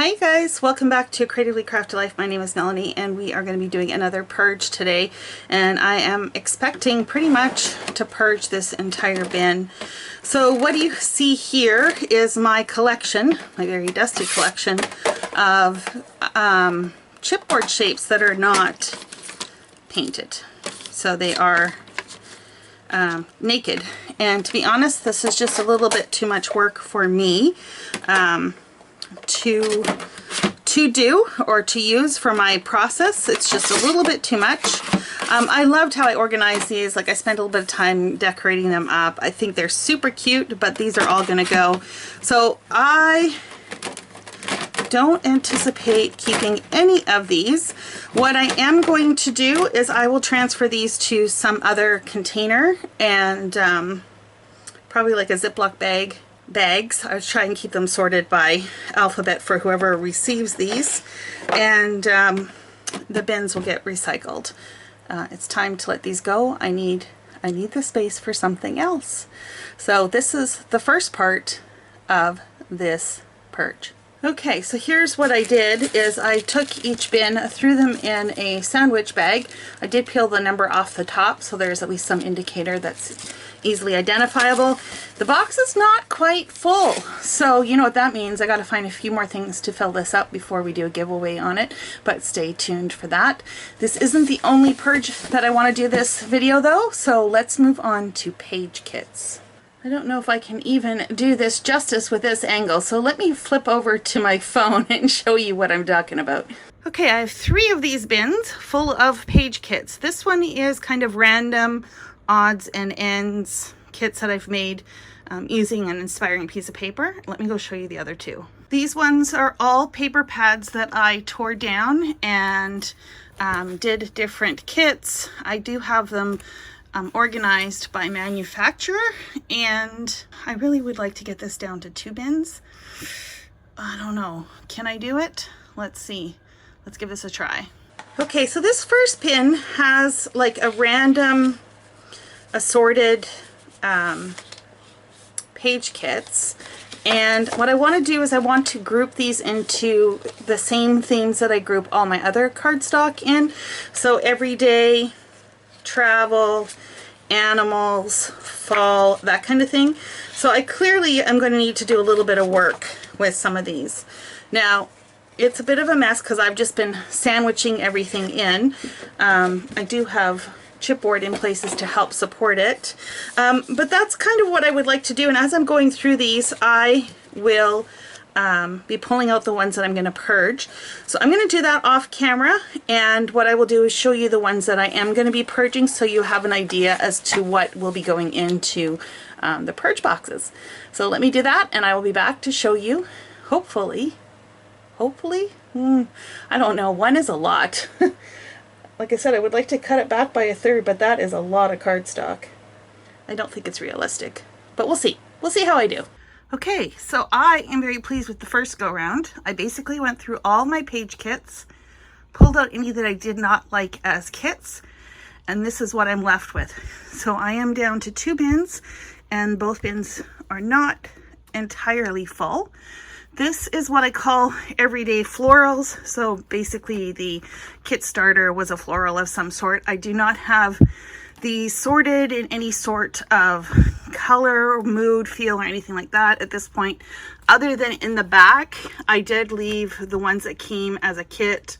Hi guys, welcome back to Creatively Crafted Life. My name is Melanie and we are going to be doing another purge today, and I am expecting pretty much to purge this entire bin. So what you see here is my collection, my very dusty collection of chipboard shapes that are not painted. So they are naked, and to be honest, this is just a little bit too much work for me to do or to use for my process. It's just a little bit too much. I loved how I organized these. Like, I spent a little bit of time decorating them up. I think they're super cute, but these are all gonna go. So I don't anticipate keeping any of these. What I am going to do is I will transfer these to some other container and probably like a Ziploc bags. I was trying to keep them sorted by alphabet for whoever receives these, and the bins will get recycled. It's time to let these go. I need the space for something else. So this is the first part of this purge. Okay, so here's what I did is I took each bin, threw them in a sandwich bag. I did peel the number off the top so there's at least some indicator that's easily identifiable. The box is not quite full, so you know what that means. I got to find a few more things to fill this up before we do a giveaway on it, but stay tuned for that. This isn't the only purge that I want to do this video though, so let's move on to page kits. I don't know if I can even do this justice with this angle, so let me flip over to my phone and show you what I'm talking about. Okay, I have 3 of these bins full of page kits. This one is kind of random odds and ends kits that I've made using an inspiring piece of paper. Let me go show you the other 2. These ones are all paper pads that I tore down and did different kits. I do have them organized by manufacturer, and I really would like to get this down to 2 bins. I don't know, can I do it? Let's see, let's give this a try. Okay, so this first bin has like a random assorted page kits, and what I want to do is I want to group these into the same themes that I group all my other cardstock in. So everyday, travel, animals, fall, that kind of thing. So I clearly am going to need to do a little bit of work with some of these. Now, it's a bit of a mess because I've just been sandwiching everything in. I do have chipboard in places to help support it. But that's kind of what I would like to do, and as I'm going through these, I will be pulling out the ones that I'm going to purge. So I'm going to do that off camera, and what I will do is show you the ones that I am going to be purging so you have an idea as to what will be going into the purge boxes. So let me do that and I will be back to show you, hopefully, I don't know, 1 is a lot. Like I said, I would like to cut it back by 1/3, but that is a lot of cardstock. I don't think it's realistic, but we'll see. We'll see how I do. Okay, so I am very pleased with the first go round. I basically went through all my page kits, pulled out any that I did not like as kits, and this is what I'm left with. So I am down to 2 bins, and both bins are not entirely full. This is what I call everyday florals. So basically the kit starter was a floral of some sort. I do not have these sorted in any sort of color, mood, feel, or anything like that at this point, other than in the back I did leave the ones that came as a kit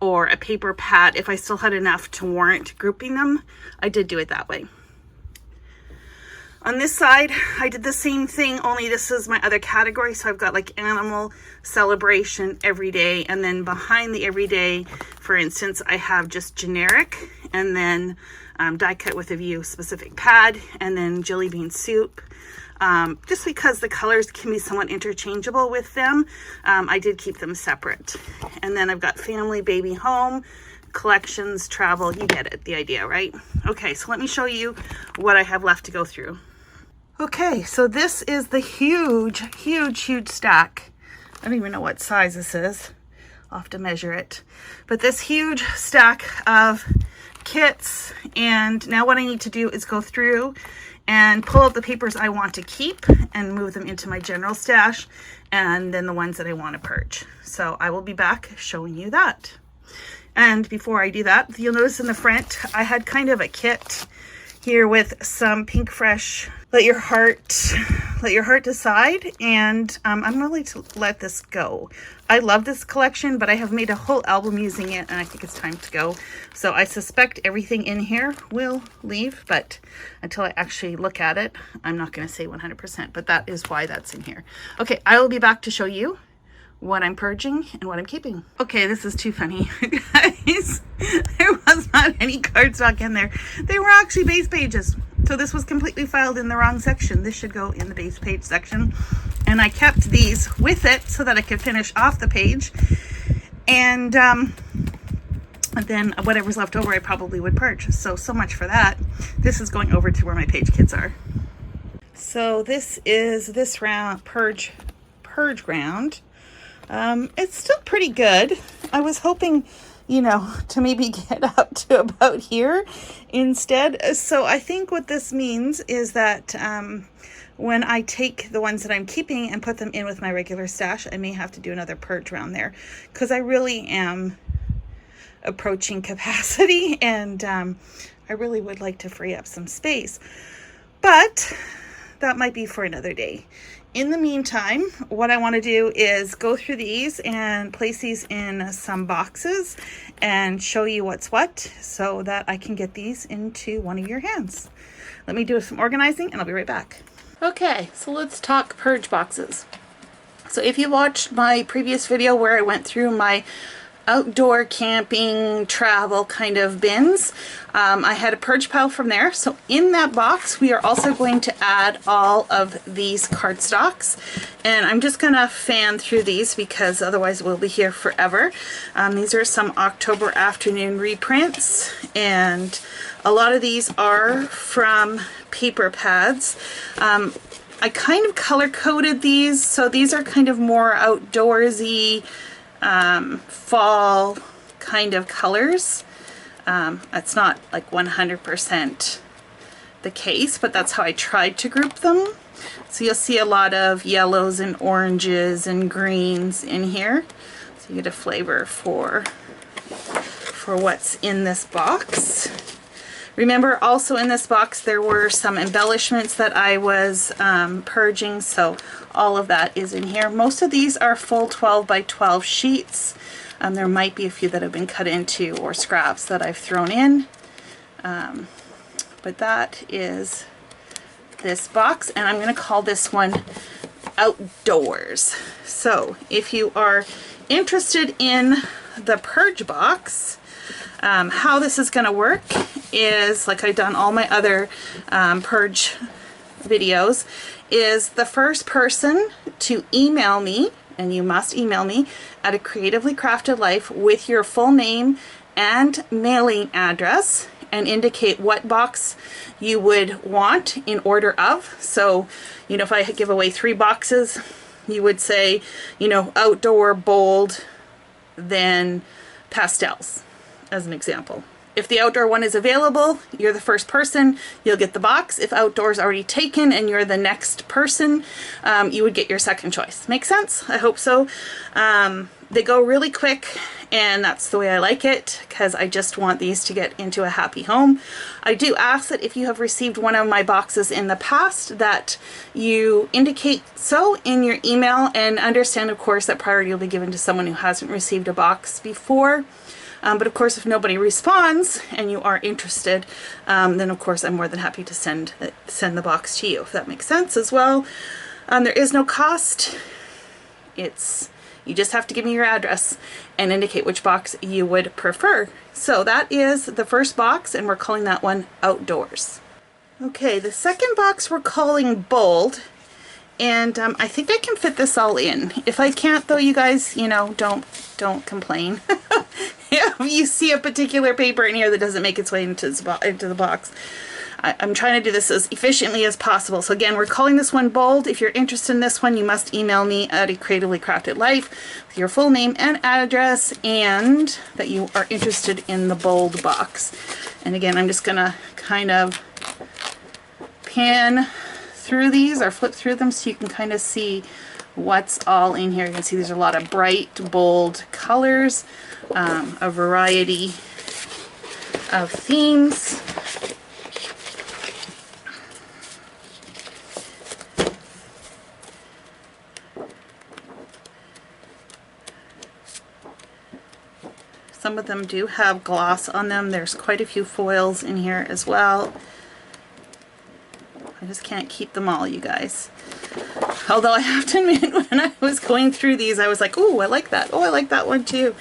or a paper pad. If I still had enough to warrant grouping them, I did do it that way. On this side, I did the same thing, only this is my other category. So I've got like animal, celebration, everyday, and then behind the everyday, for instance, I have just generic, and then die cut with a view specific pad, and then jelly bean soup. Just because the colors can be somewhat interchangeable with them, I did keep them separate. And then I've got family, baby, home, collections, travel. You get it, the idea, right? Okay, so let me show you what I have left to go through. Okay, so this is the huge stack. I don't even know what size this is. I'll have to measure it. But this huge stack of kits, and now what I need to do is go through and pull out the papers I want to keep and move them into my general stash, and then the ones that I want to purge. So I will be back showing you that. And before I do that, you'll notice in the front I had kind of a kit here with some Pink Fresh Let Your Heart Decide, and I'm really to let this go. I love this collection, but I have made a whole album using it, and I think it's time to go. So I suspect everything in here will leave, but until I actually look at it, I'm not going to say 100%, but that is why that's in here. Okay, I will be back to show you what I'm purging and what I'm keeping. Okay, this is too funny, guys. There was not any cardstock in there. They were actually base pages. So this was completely filed in the wrong section. This should go in the base page section. And I kept these with it so that I could finish off the page. And then whatever's left over, I probably would purge. So much for that. This is going over to where my page kits are. So this is this round purge round. It's still pretty good. I was hoping, you know, to maybe get up to about here instead. So I think what this means is that when I take the ones that I'm keeping and put them in with my regular stash, I may have to do another purge round there, because I really am approaching capacity, and I really would like to free up some space. But that might be for another day. In the meantime, what I want to do is go through these and place these in some boxes and show you what's what, so that I can get these into one of your hands. Let me do some organizing and I'll be right back. Okay, so let's talk purge boxes. So if you watched my previous video where I went through my outdoor camping travel kind of bins, I had a purge pile from there. So in that box we are also going to add all of these cardstocks, and I'm just gonna fan through these because otherwise we'll be here forever. These are some October afternoon reprints, and a lot of these are from paper pads. I kind of color coded these, so these are kind of more outdoorsy, fall kind of colors. It's not like 100% the case, but that's how I tried to group them. So you'll see a lot of yellows and oranges and greens in here, so you get a flavor for what's in this box. Remember, also in this box there were some embellishments that I was purging, so all of that is in here. Most of these are full 12 by 12 sheets. There might be a few that have been cut into, or scraps that I've thrown in. But that is this box, and I'm going to call this one Outdoors. So if you are interested in the purge box, how this is going to work is, like I've done all my other purge videos, is the first person to email me, and you must email me at A Creatively Crafted Life with your full name and mailing address, and indicate what box you would want in order of. So, you know, if I give away 3 boxes, you would say, you know, outdoor, bold, then pastels, as an example. If the outdoor one is available, you're the first person, you'll get the box. If outdoor's already taken and you're the next person, you would get your second choice. Make sense? I hope so. They go really quick, and that's the way I like it, because I just want these to get into a happy home. I do ask that if you have received one of my boxes in the past, that you indicate so in your email, and understand, of course, that priority will be given to someone who hasn't received a box before. But of course, if nobody responds and you are interested, then of course I'm more than happy to send the box to you, if that makes sense as well. There is no cost. You just have to give me your address and indicate which box you would prefer. So that is the first box, and we're calling that one Outdoors. Okay, the second box we're calling Bold, and I think I can fit this all in. If I can't, though, you guys, you know, don't complain. If you see a particular paper in here that doesn't make its way into the box, I'm trying to do this as efficiently as possible. So again, we're calling this one Bold. If you're interested in this one, you must email me at A Creatively Crafted Life with your full name and address, and that you are interested in the Bold box. And again, I'm just gonna kind of pan through these or flip through them so you can kind of see what's all in here. You can see there's a lot of bright, bold colors, a variety of themes. Some of them do have gloss on them. There's quite a few foils in here as well. I just can't keep them all, you guys. Although I have to admit, when I was going through these, I was like, "Oh, I like that. Oh, I like that one too."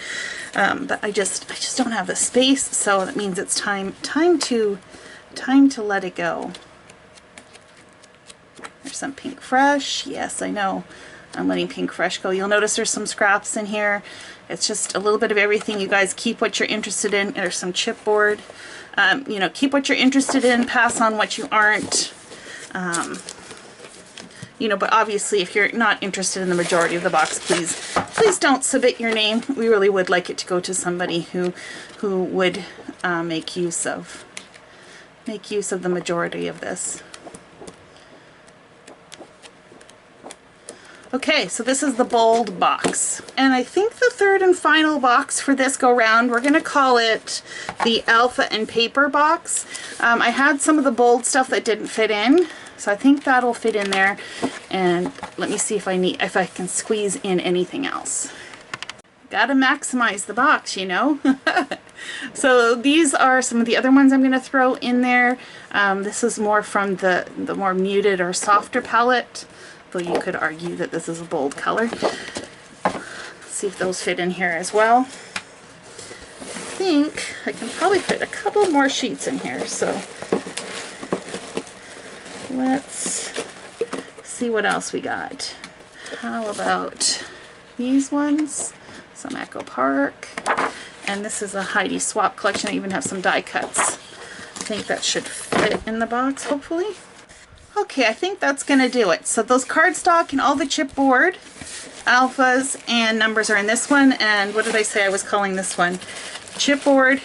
But I just don't have the space, so that means it's time to let it go. There's some Pink Fresh. Yes, I know. I'm letting Pink Fresh go. You'll notice there's some scraps in here. It's just a little bit of everything. You guys keep what you're interested in. There's some chipboard. You know, keep what you're interested in. Pass on what you aren't. You know, but obviously if you're not interested in the majority of the box, please don't submit your name. We really would like it to go to somebody who would make use of the majority of this. Okay, so this is the bold box. And I think the third and final box for this go round, we're gonna call it the Alpha and Paper box. I had some of the bold stuff that didn't fit in, so I think that'll fit in there. And let me see if I can squeeze in anything else. Gotta maximize the box, you know. So these are some of the other ones I'm gonna throw in there. This is more from the more muted or softer palette. Though you could argue that this is a bold color. Let's see if those fit in here as well. I think I can probably fit a couple more sheets in here, so let's see what else we got. How about these ones? Some Echo Park. And this is a Heidi Swap collection. I even have some die cuts. I think that should fit in the box, hopefully. Okay, I think that's going to do it. So those cardstock and all the chipboard alphas and numbers are in this one. And what did I say I was calling this one? Chipboard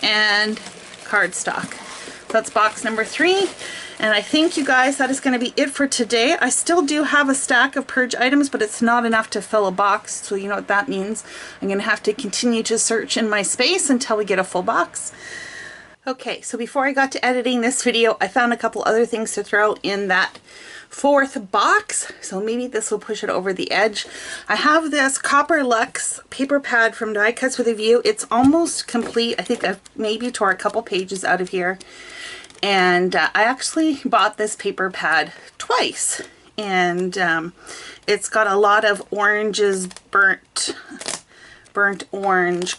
and cardstock. So that's box number 3. And I think, you guys, that is going to be it for today. I still do have a stack of purge items, but it's not enough to fill a box. So you know what that means. I'm going to have to continue to search in my space until we get a full box. Okay, so before I got to editing this video, I found a couple other things to throw in that 4th box, so maybe this will push it over the edge. I have this Copper Luxe paper pad from Die Cuts with a View. It's almost complete. I think I've maybe tore a couple pages out of here. And I actually bought this paper pad twice. And it's got a lot of oranges, burnt orange,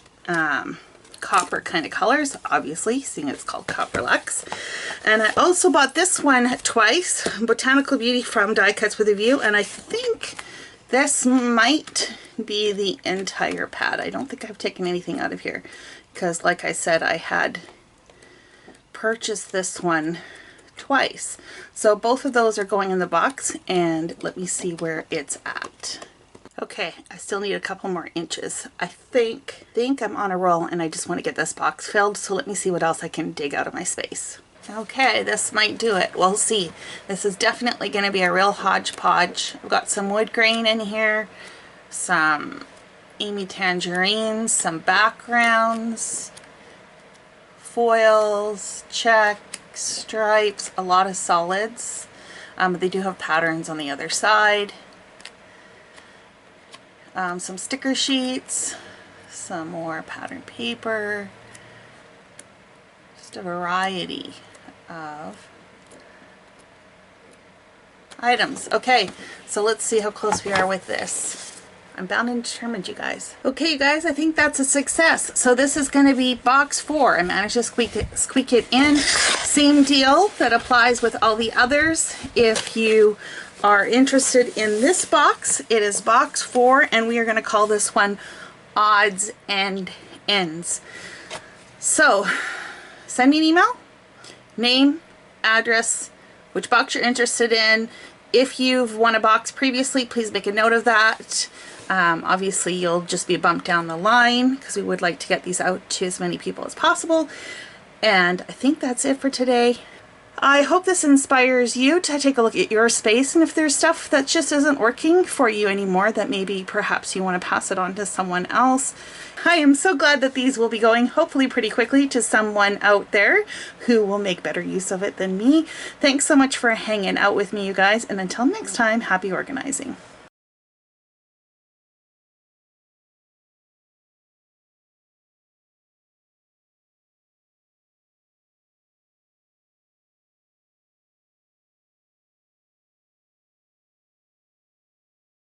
copper kind of colors, obviously, seeing it's called Copper Luxe. And I also bought this one twice, Botanical Beauty from Die Cuts with a View, and I think this might be the entire pad. I don't think I've taken anything out of here because, like I said, I had purchased this one twice. So both of those are going in the box, and let me see where it's at. Okay, I still need a couple more inches. I think I'm on a roll and I just want to get this box filled, so let me see what else I can dig out of my space. Okay, this might do it. We'll see. This is definitely going to be a real hodgepodge. I've got some wood grain in here, some Amy Tangerines, some backgrounds, foils, check, stripes, a lot of solids. But they do have patterns on the other side. Some sticker sheets, some more pattern paper, just a variety of items. Okay, so let's see how close we are with this. I'm bound and determined, you guys. Okay, you guys, I think that's a success. So this is going to be box 4. I managed to squeak it in. Same deal that applies with all the others. If you are interested in this box, it is box 4, and we are going to call this one Odds and Ends. So send me an email, name, address, which box you're interested in. If you've won a box previously, please make a note of that. Obviously you'll just be bumped down the line because we would like to get these out to as many people as possible. And I think that's it for today. I hope this inspires you to take a look at your space, and if there's stuff that just isn't working for you anymore, that maybe perhaps you want to pass it on to someone else. I am so glad that these will be going hopefully pretty quickly to someone out there who will make better use of it than me. Thanks so much for hanging out with me, you guys, and until next time, happy organizing.